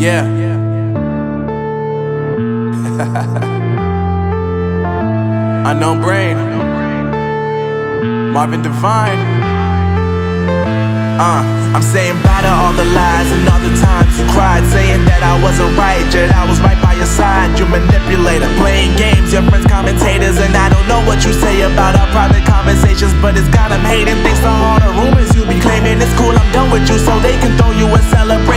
Yeah. Unknown Brain, Marvin Divine. I'm saying bye to all the lies and all the times you cried, saying that I wasn't right, yet I was right by your side. You manipulator, playing games, your friends commentators, and I don't know what you say about our private conversations, but it's got them hating. Thanks to all the rumors you be claiming, it's cool, I'm done with you, so they can throw you a celebration.